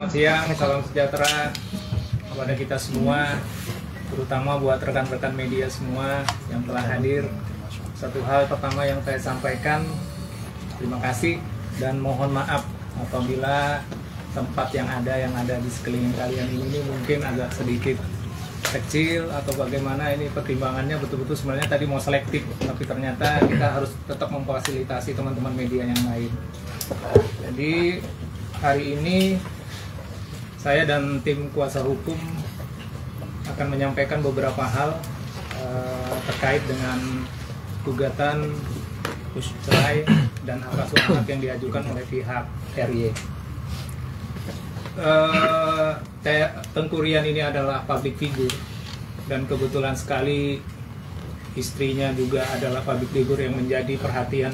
Siang, salam sejahtera kepada kita semua, terutama buat rekan-rekan media semua yang telah hadir. Satu hal pertama yang saya sampaikan, terima kasih dan mohon maaf apabila tempat yang ada di sekeliling kalian ini mungkin agak sedikit kecil atau bagaimana. Ini pertimbangannya betul-betul sebenarnya tadi mau selektif, tapi ternyata kita harus tetap memfasilitasi teman-teman media yang lain. Jadi hari ini saya dan tim kuasa hukum akan menyampaikan beberapa hal terkait dengan gugatan cerai dan hak asuh anak yang diajukan oleh pihak RY. Tengku Rian ini adalah public figure dan kebetulan sekali istrinya juga adalah public figure yang menjadi perhatian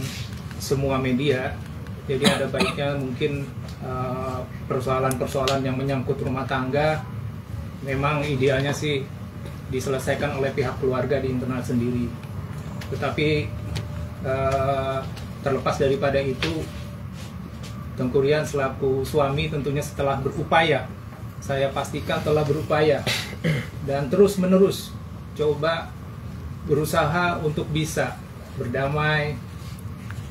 semua media. Jadi ada baiknya mungkin persoalan-persoalan yang menyangkut rumah tangga memang idealnya sih diselesaikan oleh pihak keluarga di internal sendiri. Tetapi terlepas daripada itu, Tengku Rian selaku suami tentunya setelah berupaya, saya pastikan telah berupaya dan terus-menerus coba berusaha untuk bisa berdamai,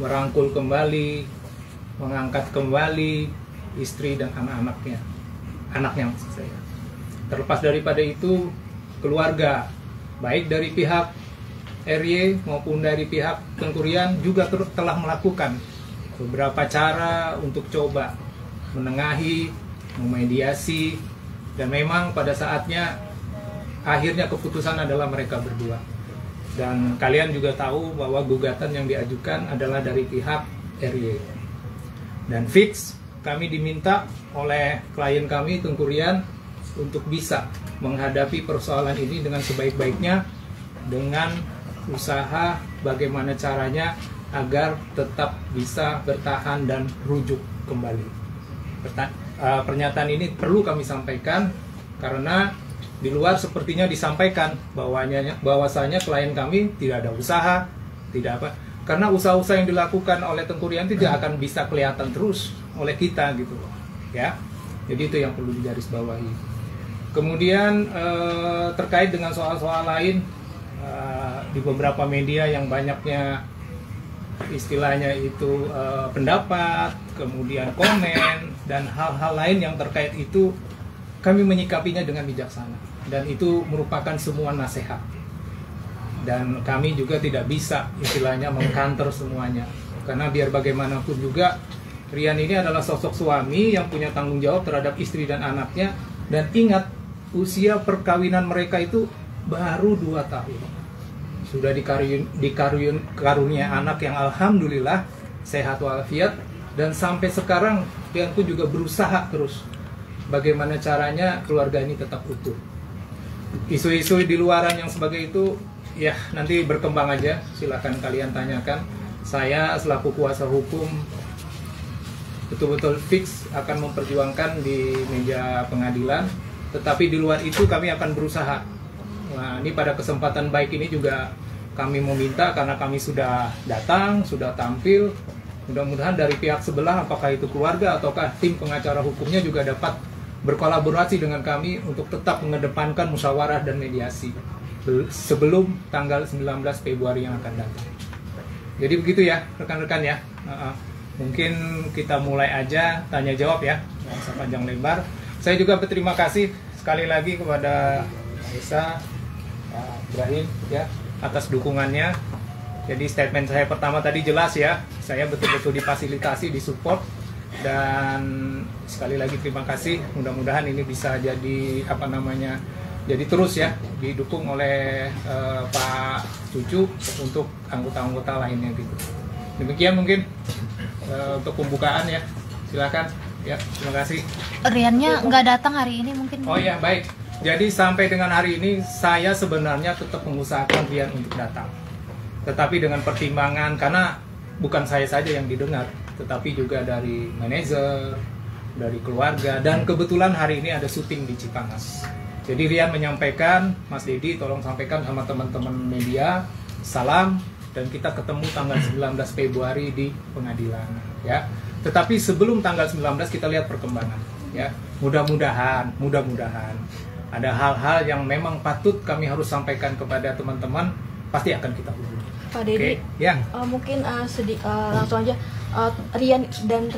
merangkul kembali, mengangkat kembali istri dan anaknya maksud saya. Terlepas daripada itu, keluarga baik dari pihak RY maupun dari pihak Tengku Rian juga telah melakukan beberapa cara untuk coba menengahi, memediasi, dan memang pada saatnya akhirnya keputusan adalah mereka berdua. Dan kalian juga tahu bahwa gugatan yang diajukan adalah dari pihak RY. Dan fix kami diminta oleh klien kami Tengku Rian untuk bisa menghadapi persoalan ini dengan sebaik-baiknya, dengan usaha bagaimana caranya agar tetap bisa bertahan dan rujuk kembali. Pernyataan ini perlu kami sampaikan karena di luar sepertinya disampaikan bahwasanya klien kami tidak ada usaha, tidak apa. Karena usaha-usaha yang dilakukan oleh Tengku Rian tidak akan bisa kelihatan terus oleh kita gitu loh, ya. Jadi itu yang perlu digarisbawahi. Kemudian terkait dengan soal-soal lain di beberapa media yang banyaknya istilahnya itu pendapat, kemudian komen dan hal-hal lain yang terkait itu, kami menyikapinya dengan bijaksana dan itu merupakan semua nasihat. Dan kami juga tidak bisa istilahnya mengkanter semuanya. Karena biar bagaimanapun juga Rian ini adalah sosok suami yang punya tanggung jawab terhadap istri dan anaknya. Dan ingat, usia perkawinan mereka itu baru 2 tahun. Sudah dikarunia anak yang alhamdulillah sehat walafiat. Dan sampai sekarang Rian pun juga berusaha terus bagaimana caranya keluarga ini tetap utuh. Isu-isu di luaran yang sebagai itu, ya nanti berkembang aja, silakan kalian tanyakan. Saya selaku kuasa hukum betul-betul fix akan memperjuangkan di meja pengadilan, tetapi di luar itu kami akan berusaha. Nah, ini pada kesempatan baik ini juga kami meminta, karena kami sudah datang, sudah tampil, mudah-mudahan dari pihak sebelah, apakah itu keluarga ataukah tim pengacara hukumnya juga dapat berkolaborasi dengan kami untuk tetap mengedepankan musyawarah dan mediasi sebelum tanggal 19 Februari yang akan datang. Jadi begitu ya rekan-rekan ya. Mungkin kita mulai aja tanya jawab ya, nggak usah panjang lebar. Saya juga berterima kasih sekali lagi kepada Aisyah, Ibrahim ya atas dukungannya. Jadi statement saya pertama tadi jelas ya, saya betul-betul difasilitasi, disupport, dan sekali lagi terima kasih. Mudah-mudahan ini bisa jadi jadi terus ya didukung oleh Pak Cucu untuk anggota-anggota lainnya gitu. Demikian mungkin untuk pembukaan ya, silakan ya. Terima kasih. Riannya nggak datang hari ini mungkin. Oh ya, baik. Jadi sampai dengan hari ini saya sebenarnya tetap mengusahakan Rian untuk datang, tetapi dengan pertimbangan, karena bukan saya saja yang didengar, tetapi juga dari manajer, dari keluarga, dan kebetulan hari ini ada syuting di Cipanas. Jadi Rian menyampaikan, Mas Dedi tolong sampaikan sama teman-teman media, salam, dan kita ketemu tanggal 19 Februari di pengadilan ya. Tetapi sebelum tanggal 19 kita lihat perkembangan ya. mudah-mudahan ada hal-hal yang memang patut kami harus sampaikan kepada teman-teman, pasti akan kita hubungi. Pak Dedi, ya. Mungkin langsung aja, Rian dan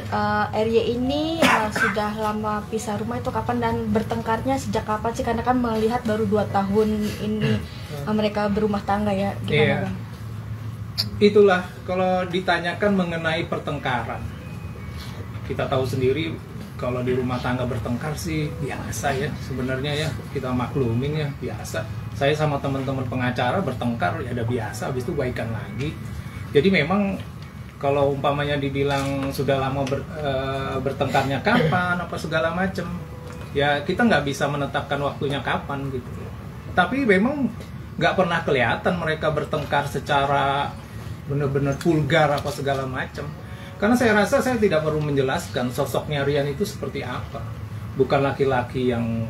RY ini sudah lama pisah rumah itu kapan dan bertengkarnya sejak kapan sih? Karena kan melihat baru 2 tahun ini mereka berumah tangga ya, gimana Bang? Itulah kalau ditanyakan mengenai pertengkaran, kita tahu sendiri kalau di rumah tangga bertengkar sih biasa ya sebenarnya ya, kita maklumin ya, biasa. Saya sama teman-teman pengacara bertengkar ya ada biasa, habis itu baikan lagi. Jadi memang kalau umpamanya dibilang sudah lama bertengkarnya kapan apa segala macam, ya kita nggak bisa menetapkan waktunya kapan gitu. Tapi memang nggak pernah kelihatan mereka bertengkar secara benar-benar vulgar apa segala macam. Karena saya rasa saya tidak perlu menjelaskan sosoknya Rian itu seperti apa. Bukan laki-laki yang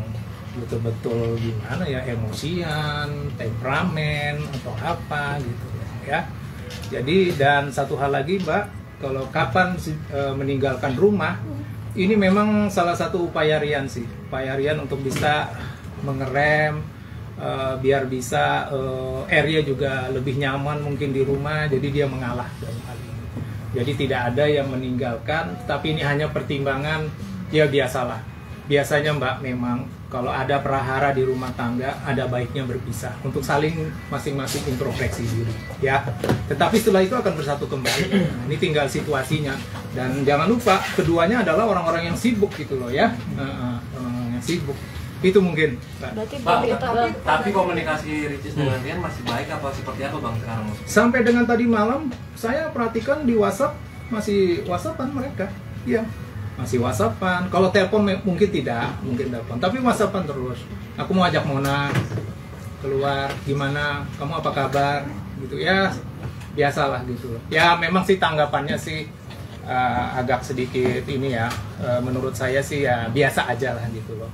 betul-betul gimana ya, emosian, temperamen atau apa gitu ya. Jadi dan satu hal lagi Mbak, kalau kapan meninggalkan rumah, ini memang salah satu upaya Rian sih. Upaya Rian untuk bisa mengerem, biar bisa area juga lebih nyaman mungkin di rumah, jadi dia mengalah dalam hal ini. Jadi tidak ada yang meninggalkan, tapi ini hanya pertimbangan ya biasalah. Biasanya Mbak memang kalau ada prahara di rumah tangga ada baiknya berpisah untuk saling masing-masing introspeksi diri ya. Tetapi setelah itu akan bersatu kembali. Nah, ini tinggal situasinya, dan jangan lupa keduanya adalah orang-orang yang sibuk gitu loh ya. Orang-orang yang sibuk itu mungkin. Tapi komunikasi Ricis dengan Rian masih baik apa seperti apa Bang sekarang? Sampai dengan tadi malam saya perhatikan di WhatsApp masih WhatsAppan mereka. Iya. Masih WhatsAppan. Kalau telepon mungkin tidak, mungkin telepon. Tapi WhatsAppan terus. Aku mau ajak Mona keluar, gimana? Kamu apa kabar? Gitu ya. Biasalah gitu. Ya memang sih tanggapannya sih agak sedikit ini ya. Menurut saya sih ya biasa aja lah gitu loh.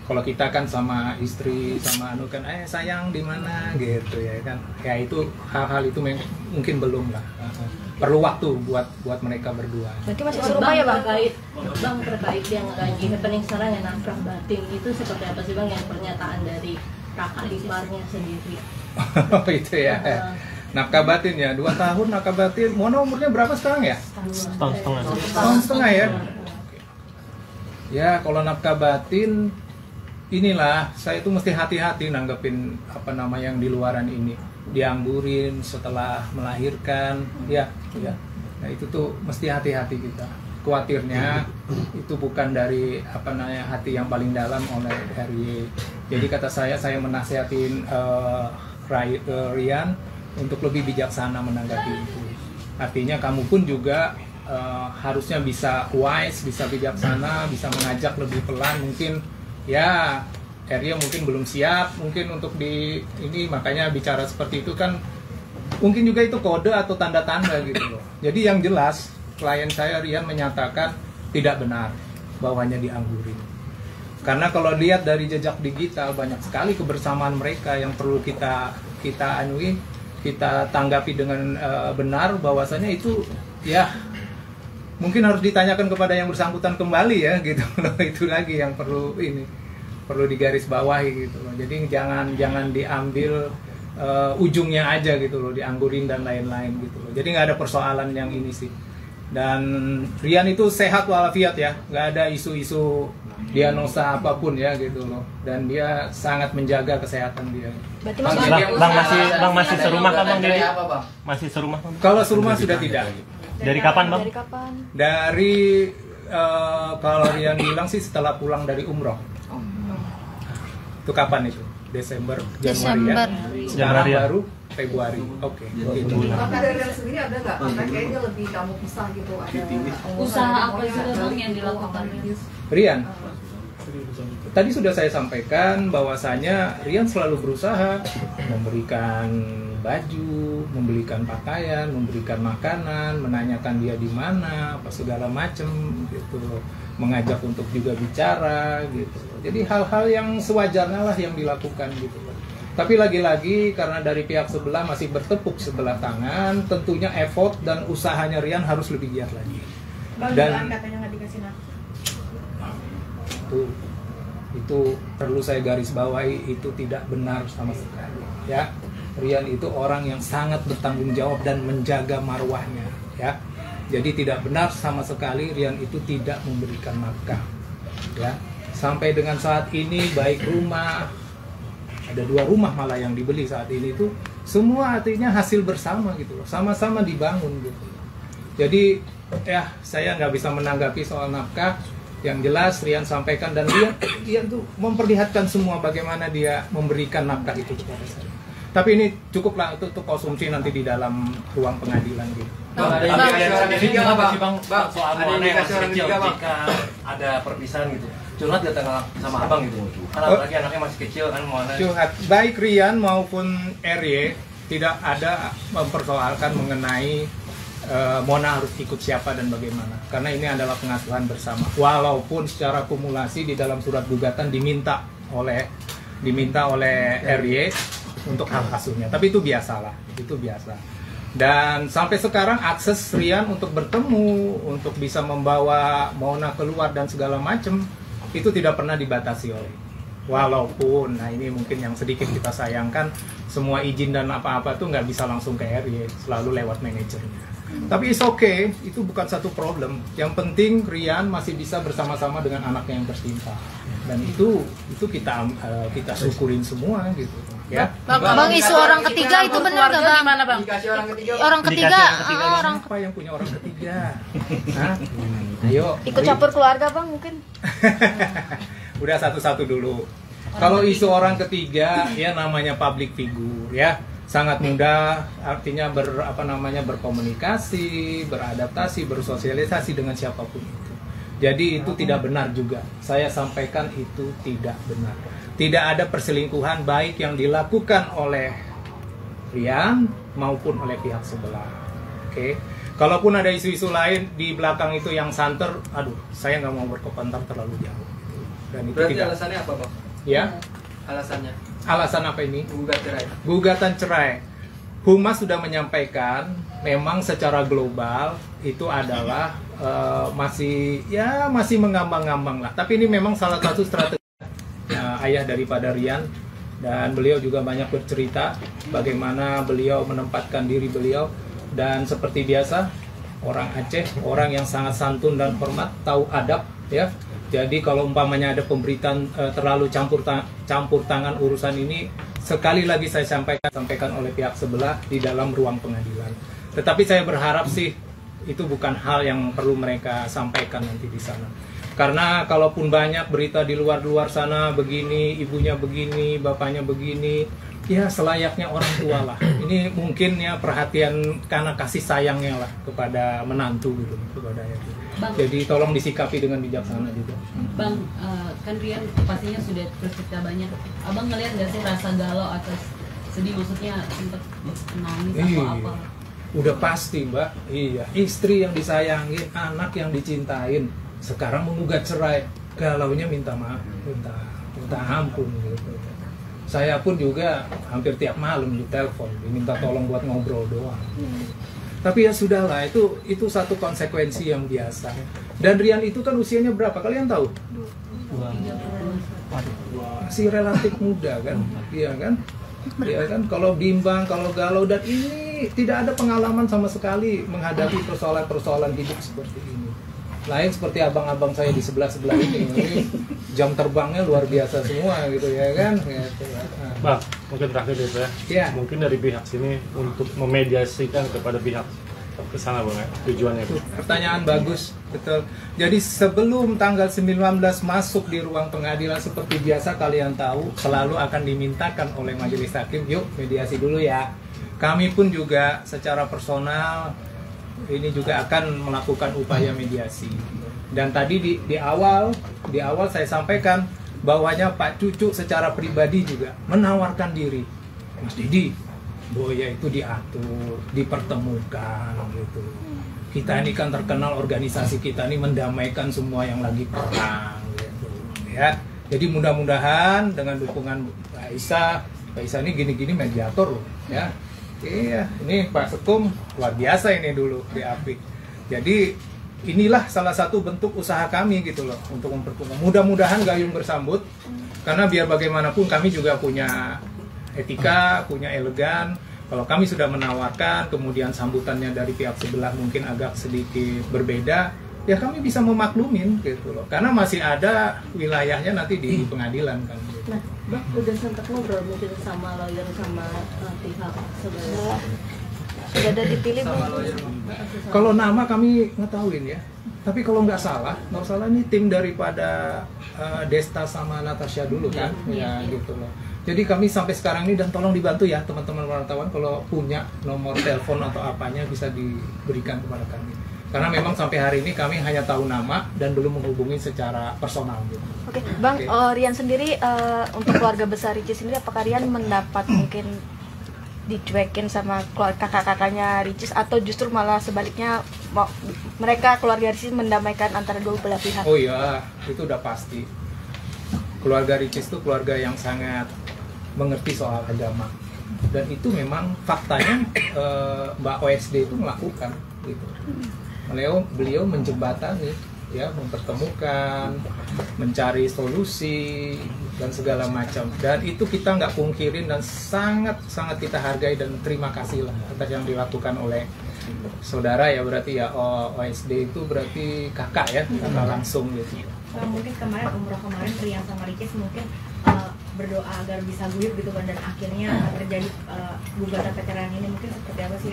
Kalau kita kan sama istri sama anu kan, sayang di mana gitu ya kan. Ya itu hal-hal itu mungkin belum lah. Perlu waktu buat mereka berdua. Berarti masih serumah ya Bang? Terkait yang lagi happening sekarang yang nafkah batin itu seperti apa sih Bang, yang pernyataan dari kakak iparnya sendiri? Oh itu ya. Nafkah batin ya, 2 tahun nafkah batin. Mona umurnya berapa sekarang ya? Setahun setengah ya. Ya kalau nafkah batin inilah saya itu mesti hati-hati nanggepin apa nama yang di luaran ini, dianggurin setelah melahirkan ya. Nah itu tuh mesti hati-hati kita. Khawatirnya itu bukan dari apa namanya hati yang paling dalam oleh RY. Jadi kata saya menasihatin Rian untuk lebih bijaksana menanggapi itu. Artinya kamu pun juga harusnya bisa wise, bisa bijaksana, bisa mengajak lebih pelan mungkin. Ya, Area mungkin belum siap, mungkin untuk di ini makanya bicara seperti itu kan mungkin juga itu kode atau tanda-tanda gitu loh. Jadi yang jelas klien saya Rian menyatakan tidak benar bahwanya dianggurin. Karena kalau lihat dari jejak digital banyak sekali kebersamaan mereka yang perlu kita tanggapi dengan benar bahwasanya itu ya mungkin harus ditanyakan kepada yang bersangkutan kembali ya gitu loh. Itu lagi yang perlu digarisbawahi gitu loh. Jadi jangan diambil ujungnya aja gitu loh, dianggurin dan lain-lain gitu loh. Jadi nggak ada persoalan yang ini sih. Dan Rian itu sehat walafiat ya, nggak ada isu-isu diagnosa apapun ya gitu loh. Dan dia sangat menjaga kesehatan dia. Berarti Bang masih serumah kan Bang Dedi? Masih serumah kan? Kalau serumah sudah tidak. Dari kapan Bang? Dari kalau Rian bilang sih setelah pulang dari umroh. Itu kapan itu? Desember, Januari ya? Sekarang baru Februari. Oke. Maka dari Rian sendiri ada nggak? Karena kayaknya lebih kamu pisah gitu. Usaha apa juga Bang yang dilakukan Rian? Tadi sudah saya sampaikan bahwasanya Rian selalu berusaha memberikan baju, membelikan pakaian, memberikan makanan, menanyakan dia di mana, apa segala macam gitu, mengajak untuk juga bicara gitu. Jadi hal-hal yang sewajarnya lah yang dilakukan gitu. Tapi lagi-lagi karena dari pihak sebelah masih bertepuk sebelah tangan, tentunya effort dan usahanya Rian harus lebih giat lagi. Dan katanya nggak dikasih nafkah. Itu perlu saya garis bawahi, itu tidak benar sama sekali ya. Rian itu orang yang sangat bertanggung jawab dan menjaga marwahnya ya. Jadi tidak benar sama sekali Rian itu tidak memberikan nafkah ya. Sampai dengan saat ini baik rumah, ada 2 rumah malah yang dibeli saat ini itu semua artinya hasil bersama gitu loh, sama-sama dibangun gitu. Jadi ya saya nggak bisa menanggapi soal nafkah. Yang jelas Rian sampaikan, dan dia tuh memperlihatkan semua bagaimana dia memberikan nafkah itu kepada saya. Tapi ini cukuplah untuk konsumsi nanti di dalam ruang pengadilan gitu. Bang, ada indikasi soal mana yang masih kecil jika ada perpisahan gitu. Curhat gak sama abang gitu. Kan apalagi anaknya masih kecil kan mana. Curhat. Baik Rian maupun RY tidak ada mempersoalkan mengenai Mona harus ikut siapa dan bagaimana, karena ini adalah pengasuhan bersama. Walaupun secara kumulasi di dalam surat gugatan diminta oleh RY untuk hak asuhnya, tapi itu biasalah, itu biasa. Dan sampai sekarang akses Rian untuk bertemu, untuk bisa membawa Mona keluar dan segala macam itu tidak pernah dibatasi oleh. Walaupun, nah ini mungkin yang sedikit kita sayangkan, semua izin dan apa-apa tuh nggak bisa langsung ke RY, selalu lewat manajernya. Tapi it's okay, itu bukan satu problem. Yang penting Rian masih bisa bersama-sama dengan anaknya yang tertimpa, dan itu kita syukurin semua gitu ya. Bang, isu orang ketiga itu benar nggak Bang? Gimana Bang? Dikasih orang ketiga. Orang ketiga, orang Siapa yang punya orang ketiga? Hah? Ayo. Ikut campur keluarga Bang mungkin. Udah satu-satu dulu. Kalau isu orang ketiga ya namanya public figure ya. Sangat mudah, artinya berkomunikasi, beradaptasi, bersosialisasi dengan siapapun itu. Jadi itu tidak benar juga. Saya sampaikan itu tidak benar. Tidak ada perselingkuhan baik yang dilakukan oleh Rian maupun oleh pihak sebelah. Oke. Kalaupun ada isu-isu lain di belakang itu yang santer, aduh, saya nggak mau berkomentar terlalu jauh. Dan itu berarti tidak. alasannya apa Bang? Ya. Alasannya? Alasan apa ini? Gugatan cerai. Humas sudah menyampaikan memang secara global itu adalah masih mengambang-ngambang lah. Tapi ini memang salah satu strategi ayah daripada Rian, dan beliau juga banyak bercerita bagaimana beliau menempatkan diri beliau, dan seperti biasa orang Aceh, orang yang sangat santun dan hormat, tahu adab ya. Jadi kalau umpamanya ada pemberitaan terlalu campur tangan urusan ini, sekali lagi saya sampaikan oleh pihak sebelah di dalam ruang pengadilan. Tetapi saya berharap sih itu bukan hal yang perlu mereka sampaikan nanti di sana. Karena kalaupun banyak berita di luar sana begini, ibunya begini, bapaknya begini, ya selayaknya orang tua lah. Ini mungkin ya perhatian karena kasih sayangnya lah kepada menantu gitu, kepada itu. Bang, jadi tolong disikapi dengan bijaksana juga. Bang, kan Rian pastinya sudah bercerita banyak. Abang ngelihat nggak sih rasa galau atau sedih, maksudnya sempat nangis atau apa? Udah pasti Mbak, iya. Istri yang disayangin, anak yang dicintain, sekarang menggugat cerai, galaunya minta maaf, minta ampun gitu. Saya pun juga hampir tiap malam ditelepon, diminta tolong buat ngobrol doang. Tapi ya sudahlah, itu satu konsekuensi yang biasa. Dan Rian itu kan usianya berapa? Kalian tahu? Masih relatif muda kan? Iya kan? Iya kan? Kalau bimbang, kalau galau, dan ini tidak ada pengalaman sama sekali menghadapi persoalan-persoalan hidup seperti ini. Lain seperti abang-abang saya di sebelah-sebelah ini jam terbangnya luar biasa semua gitu ya kan gitu. Bang, mungkin terakhir itu ya. Mungkin dari pihak sini untuk memediasikan kepada pihak ke sana Bang ya, tujuannya itu. Pertanyaan bagus, betul. Jadi sebelum tanggal 19 masuk di ruang pengadilan seperti biasa kalian tahu selalu akan dimintakan oleh majelis hakim, yuk mediasi dulu ya. Kami pun juga secara personal ini juga akan melakukan upaya mediasi. Dan tadi di awal saya sampaikan bahwanya Pak Cucu secara pribadi juga menawarkan diri. Mas Didi, Boya itu diatur, dipertemukan gitu. Kita ini kan terkenal organisasi kita ini mendamaikan semua yang lagi perang gitu. Ya. Jadi mudah-mudahan dengan dukungan Pak Isa ini gini-gini mediator loh ya. Iya, ini Pak Sekum luar biasa ini dulu di API. Jadi inilah salah satu bentuk usaha kami gitu loh untuk mempertemukan. Mudah-mudahan gayung bersambut, karena biar bagaimanapun kami juga punya etika, punya elegan. Kalau kami sudah menawarkan, kemudian sambutannya dari pihak sebelah mungkin agak sedikit berbeda, ya kami bisa memaklumin gitu loh. Karena masih ada wilayahnya nanti di pengadilan kan. Nah, Bang, udah sempat ngobrol mungkin sama lawyer sama pihak sebelah. Sudah ada dipilih belum? Kalau nama kami ngetahuin ya. Tapi kalau nggak salah ini tim daripada Desta sama Natasha dulu kan, ya gitu loh. Jadi kami sampai sekarang ini, dan tolong dibantu ya teman-teman wartawan kalau punya nomor telepon atau apanya bisa diberikan kepada kami. Karena memang sampai hari ini kami hanya tahu nama dan belum menghubungi secara personal gitu. Oke, Bang, Rian sendiri untuk keluarga besar Ricis sendiri, apakah Rian mendapat mungkin dicuekin sama kakak-kakaknya Ricis, atau justru malah sebaliknya mereka keluarga Ricis mendamaikan antara dua belah pihak? Oh iya, itu udah pasti. Keluarga Ricis itu keluarga yang sangat mengerti soal agama, dan itu memang faktanya Mbak OSD itu melakukan gitu. Beliau menjembatani, ya, mempertemukan, mencari solusi dan segala macam, dan itu kita nggak pungkirin dan sangat kita hargai dan terima kasih lah atas yang dilakukan oleh saudara ya, berarti ya OSD itu berarti kakak ya, kakak langsung gitu. Mungkin kemarin umroh kemarin Rian sama Ricis mungkin berdoa agar bisa guyup gitu kan, dan akhirnya terjadi gugatan veteran ini, mungkin seperti apa sih?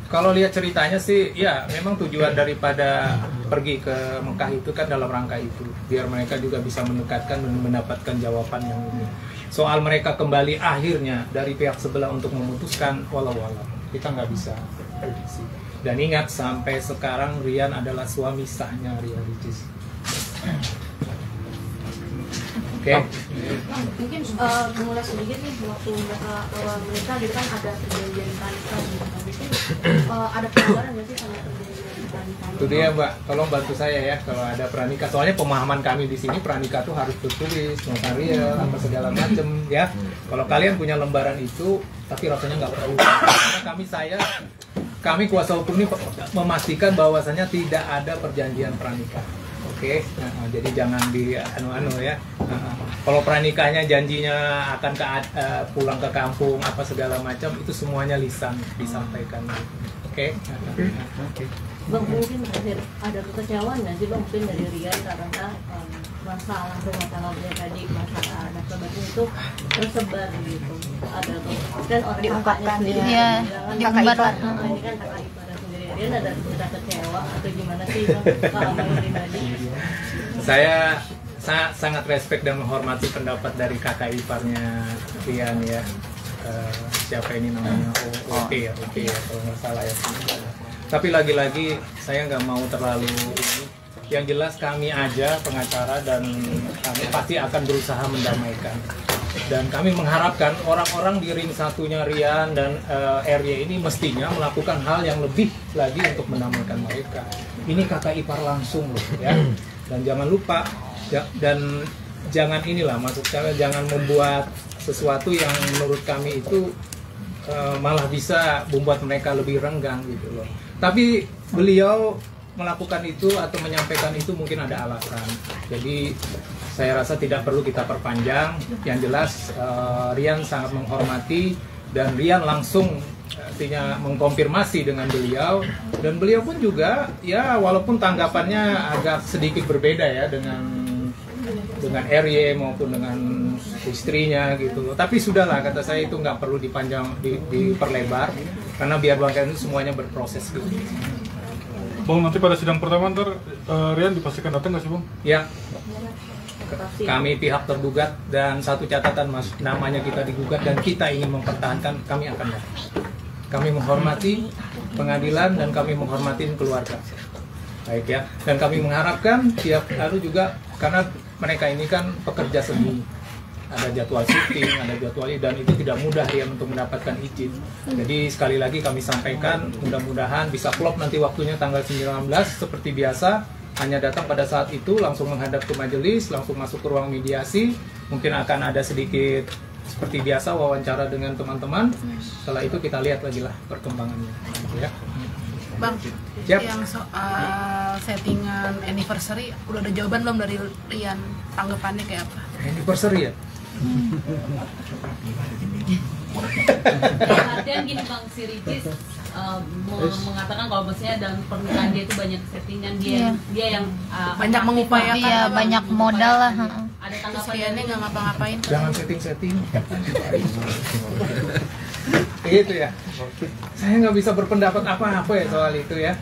Kalau lihat ceritanya sih, ya memang tujuan daripada pergi ke Mekah itu kan dalam rangka itu, biar mereka juga bisa mendekatkan dan mendapatkan jawaban yang ini. Soal mereka kembali akhirnya dari pihak sebelah untuk memutuskan, walau kita nggak bisa prediksi. Dan ingat, sampai sekarang Rian adalah suami sahnya Rian Ricis. Oke. Mungkin mengulas sedikit nih, waktu mereka awal menikah gitu kan ada perjanjian pernikahan gitu kan. Ada pelanggaran nggak sih sama perjanjian pernikahan? Itu dia Mbak, tolong bantu saya ya kalau ada pranikah. Soalnya pemahaman kami di sini pranikah tuh harus tertulis, notarial, apa segala macem ya. Kalau kalian punya lembaran itu, tapi rasanya nggak perlu. Karena kami kuasa hukum ini memastikan bahwasannya tidak ada perjanjian pranikah. Oke, jadi jangan di anu-anu ya. Kalau pranikahnya janjinya akan pulang ke kampung apa segala macam, itu semuanya lisan disampaikan. Oke. Bang, mungkin ada kekecewaan nggak sih Bang, mungkin dari Rian karena masalah rumah tangganya tadi, masalah anak batin itu tersebar gitu. Ada kan orang kakaknya sendiri, ya, kakak ipar, ini kan kakak ipar sendiri. Rian ada kecewa atau gimana sih Bang, kalau Bang pribadi? Saya sangat respect dan menghormati pendapat dari kakak iparnya Rian ya. Siapa ini namanya? Oke ya kalau nggak salah ya. Tapi lagi-lagi saya nggak mau terlalu ini. Yang jelas kami aja pengacara, dan kami pasti akan berusaha mendamaikan. Dan kami mengharapkan orang-orang di ring satunya Rian dan RY ini mestinya melakukan hal yang lebih lagi untuk mendamaikan mereka. Ini kakak ipar langsung loh ya. Dan jangan lupa dan jangan inilah, maksud saya jangan membuat sesuatu yang menurut kami itu malah bisa membuat mereka lebih renggang gitu loh. Tapi beliau melakukan itu atau menyampaikan itu mungkin ada alasan. Jadi saya rasa tidak perlu kita perpanjang. Yang jelas Rian sangat menghormati, dan Rian langsung artinya mengkonfirmasi dengan beliau, dan beliau pun juga ya walaupun tanggapannya agak sedikit berbeda ya dengan RY maupun dengan istrinya gitu. Tapi sudahlah, kata saya itu nggak perlu diperlebar, karena biar bangsa itu semuanya berproses gitu. Bang, nanti pada sidang pertama ntar Rian dipastikan datang nggak sih Bang? Ya, kami pihak tergugat, dan satu catatan Mas, namanya kita digugat dan kita ingin mempertahankan, kami akan datang. Kami menghormati pengadilan dan kami menghormati keluarga. Baik ya, dan kami mengharapkan tiap hari juga, karena mereka ini kan pekerja seni, ada jadwal syuting, ada jadwal, dan itu tidak mudah ya untuk mendapatkan izin. Jadi sekali lagi kami sampaikan, mudah-mudahan bisa klop nanti waktunya tanggal 19 seperti biasa. Hanya datang pada saat itu, langsung menghadap ke majelis, langsung masuk ke ruang mediasi. Mungkin akan ada sedikit seperti biasa wawancara dengan teman-teman. Setelah itu kita lihat lagi lah perkembangannya ya. Bang, Siap. yang soal settingan anniversary udah ada jawaban belum dari Rian? Tanggapannya kayak apa? Anniversary ya? Artinya gini Bang, si Ricis mengatakan kalau maksudnya dalam pernikahan dia itu banyak settingan, dia yang Banyak mengupayakan. Iya, banyak modal lah. ada tanggapan Riannya nggak ngapa-ngapain. Jangan setting. Gitu ya. Saya nggak bisa berpendapat apa-apa ya soal itu ya.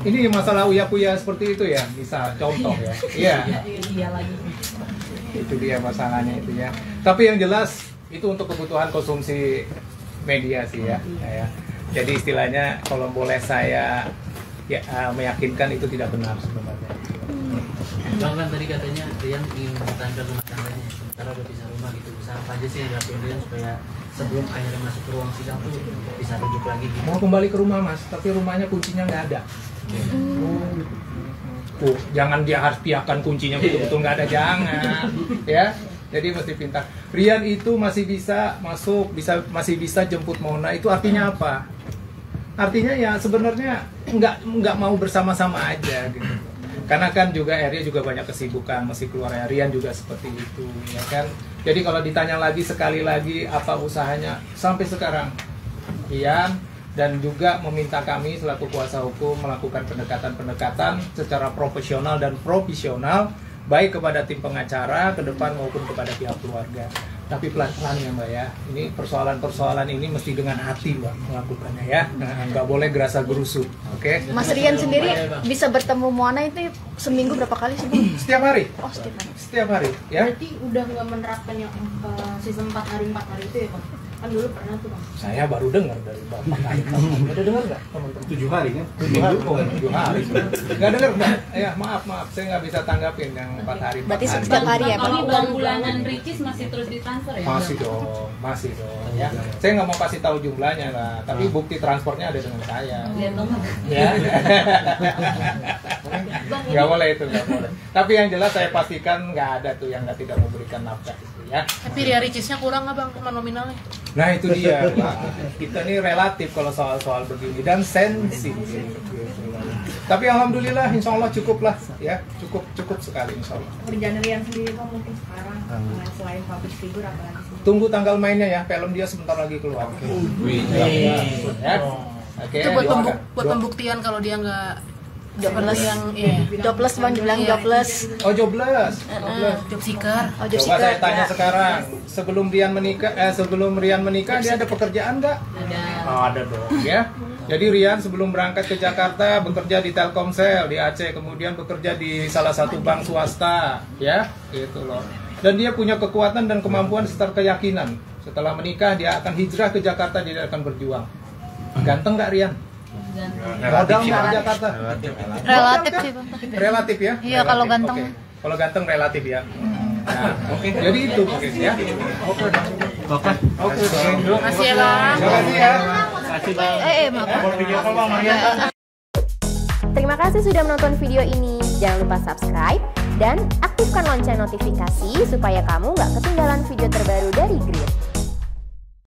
Ini masalah uya-kuya seperti itu ya, bisa contoh ya. Iya. Iya lagi. Itu dia masalahnya itu ya. Tapi yang jelas itu untuk kebutuhan konsumsi media sih ya. Jadi istilahnya kalau boleh saya meyakinkan itu tidak benar sebenarnya. Bang kan tadi katanya Rian ingin mempertahankan rumah tangganya, sementara udah pisah rumah gitu. Usaha apa aja sih yang dilakuin Rian supaya sebelum akhirnya masuk ke ruang sidang tuh bisa rujuk lagi gitu? Mau kembali ke rumah Mas, tapi rumahnya kuncinya nggak ada. Jangan dia harus piahkan kuncinya betul-betul nggak ada, jangan ya. Jadi mesti pintar. Rian itu masih bisa masuk, masih bisa jemput Mona. Itu artinya apa? Artinya ya sebenarnya nggak mau bersama-sama aja gitu. Karena kan juga Arya juga banyak kesibukan, masih keluar Rian juga seperti itu, ya kan. Jadi kalau ditanya lagi sekali lagi apa usahanya sampai sekarang, Rian dan juga meminta kami selaku kuasa hukum melakukan pendekatan-pendekatan secara profesional dan provisional baik kepada tim pengacara ke depan maupun kepada pihak keluarga. Tapi pelan-pelan ya Mbak ya, ini persoalan-persoalan ini mesti dengan hati Mbak melakukannya ya, nggak boleh gerasa gerusuk, oke? Mas Rian sendiri bisa bertemu Mona itu seminggu berapa kali sih Bang? Setiap hari. Oh setiap hari. Setiap hari ya. Berarti udah nggak menerapkan yang sistem 4 hari itu ya Bang? Kan dulu pernah tuh Bang. Saya baru dengar dari Bapak. Ada dengar nggak teman-teman? 7 hari kan? 7 hari, 7 hari. Nggak dengar Mbak? Ya maaf, saya nggak bisa tanggapin yang 4 hari. Berarti setiap hari ya Bang? Kalau uang bulanan Ricis masih terus ditransfer ya? Masih dong. Ya. Saya nggak mau kasih tahu jumlahnya lah, tapi bukti transportnya ada dengan saya. Lihat nomor. Ya. Nggak boleh itu, nggak boleh. Tapi yang jelas saya pastikan nggak ada tuh yang tidak memberikan nafkah itu ya. Tapi Ria Ricisnya kurang nggak Bang, cuma nominalnya? Nah itu dia, Pak. Kita ini relatif kalau soal-soal begini dan sensitif. Tapi alhamdulillah, insya Allah cukup lah, ya cukup sekali insya Allah. Kerjaan Rian sendiri Bang mungkin sekarang selain public figure apalagi sih? Tunggu tanggal mainnya ya, film dia sebentar lagi keluar. Ya. Oke. Itu buat pembuktian kalau dia nggak Jobless yang jobless Bang, dibilang jobless. Oh jobless. job seeker. Oh job Coba seeker. saya tanya sekarang, sebelum Rian menikah dia ada pekerjaan nggak? Ada. Oh, ada dong ya. Jadi Rian sebelum berangkat ke Jakarta bekerja di Telkomsel di Aceh, kemudian bekerja di salah satu bank swasta, ya, gitu loh. Dan dia punya kekuatan dan kemampuan serta keyakinan. Setelah menikah dia akan hijrah ke Jakarta, dia akan berjuang. Ganteng nggak Rian? Modal nggak ke Jakarta? Relatif sih Bang. Relatif ya? Iya, kalau Relatif, ganteng. oke. Kalau ganteng relatif ya. Nah, jadi itu mungkin ya. Oke. Terima kasih ya Bang. Terima kasih ya. Maaf. Terima kasih sudah menonton video ini. Jangan lupa subscribe dan aktifkan lonceng notifikasi supaya kamu nggak ketinggalan video terbaru dari Grid.